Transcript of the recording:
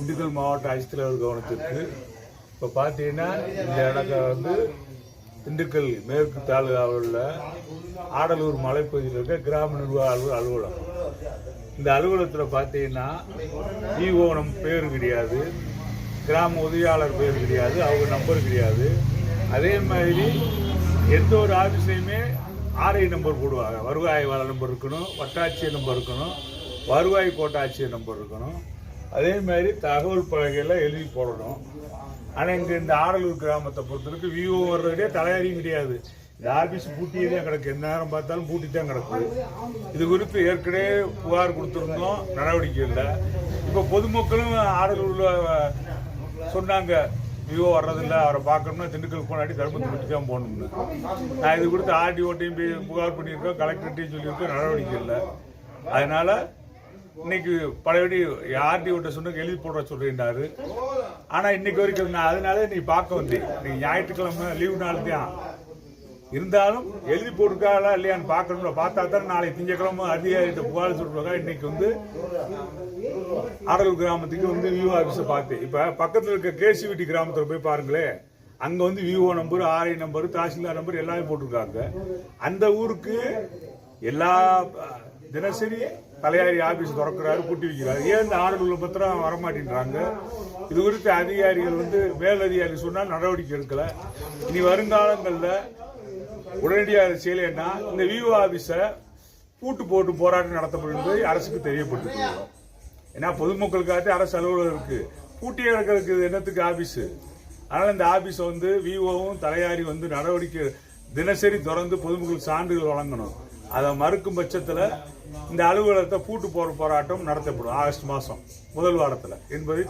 திண்டுக்கல் மாவட்ட ஆட்சித்தலைவர் கவனத்திற்கு இப்போ பார்த்தீங்கன்னா இந்த இடத்துல திண்டுக்கல் மேற்கு தாலுகாவில் உள்ள ஆடலூர் மலைப்பகுதியில் இருக்க கிராம நிர்வாக அலுவலகம். இந்த அலுவலகத்தில் பார்த்தீங்கன்னா இஓ நம்ம பேர் கிடையாது, கிராம உதவியாளர் பேர் கிடையாது, அவங்க நம்பர் கிடையாது. அதே மாதிரி எந்த ஒரு ஆஃபீஸ்லையுமே ஆர்ஐ நம்பர் போடுவாங்க. வருவாய் ஆய்வாளர் நம்பர் இருக்கணும், வட்டாட்சியர் நம்பர் இருக்கணும், வருவாய் கோட்டாட்சியர் நம்பர் இருக்கணும். அதே மாதிரி தகவல் பலகையில் எழுதி போடணும். ஆனால் இங்கே இந்த ஆடலூர் கிராமத்தை பொறுத்தவரைக்கும் விஓ வர்றதே தலையாரியும் கிடையாது. இந்த ஆஃபீஸ் பூட்டியே தான் கிடக்கு, எந்த நேரம் பார்த்தாலும் பூட்டி தான் கிடக்குது. இது குறித்து ஏற்கனவே புகார் கொடுத்துருந்தோம், நடவடிக்கை இல்லை. இப்போ பொதுமக்களும் ஆடலூரில் சொன்னாங்க விஓ வர்றதில்லை, அவரை பார்க்கணும்னா திண்டுக்கல் போனாடி தர்மத்துக்கு தான் போகணும்னு. நான் இது கொடுத்து ஆர்டிஓட்டையும் போய் புகார் பண்ணியிருக்கோம், கலெக்டர்கிட்டையும் சொல்லியிருக்கோம், நடவடிக்கை இல்லை. அதனால இன்னைக்கு பழையபடி ஆர்டிஓட்ட சொன்ன எழுதி போடுற சொல்லியிருந்தாரு. ஆனால் இன்னைக்கு வரைக்கும் நான் அதனால நீ பார்க்க வந்தேன். இன்னைக்கு ஞாயிற்றுக்கிழமை லீவு நாள் தான் இருந்தாலும் எழுதி போட்டுருக்காங்களா இல்லையான்னு பார்க்கணும்ல. பார்த்தா தான் நாளைக்கு திங்கக்கிழமை அதிகாரிகிட்ட புகார் சொல்றாங்க. இன்னைக்கு ஆடலூர் கிராமத்துக்கு விஓ ஆஃபீஸை பார்த்தேன். இப்போ பக்கத்தில் இருக்க கேசிவிட்டி கிராமத்தில் போய் பாருங்களேன், அங்கே VO number, RI number, tahsildar number எல்லாமே போட்டிருக்காங்க. அந்த ஊருக்கு எல்லா தினசரி தலையாரி ஆபீஸ் திறக்கிறாரு, பூட்டி வைக்கிறாரு. ஏன் இந்த ஆடலூர் பத்திரம் வரமாட்டேன்றாங்க? இது குறித்து அதிகாரிகள் மேலதிகாரி சொன்னால் நடவடிக்கை எடுக்கல. இனி வருங்காலங்களில் உடனடியாக செய்யலைன்னா இந்த விஓ ஆபீஸை பூட்டு போட்டு போராட்டம் நடத்தப்படும் என்பதை அரசுக்கு தெரியப்பட்டிருக்கிறோம். ஏன்னா பொதுமக்களுக்காக அரசு அலுவலகம் இருக்கு, பூட்டியே இருக்கிறதுக்கு என்னத்துக்கு ஆபீஸ்? அதனால இந்த ஆபீஸை விஓவும் தலையாரி நடவடிக்கை தினசரி திறந்து பொதுமக்களுக்கு சான்றிதழ் வழங்கணும். அதை மறுக்கும் பட்சத்தில் இந்த அலுவலகத்தை பூட்டு போற போராட்டம் நடத்தப்படும் ஆகஸ்ட் மாதம் முதல் வாரத்தில் என்பதை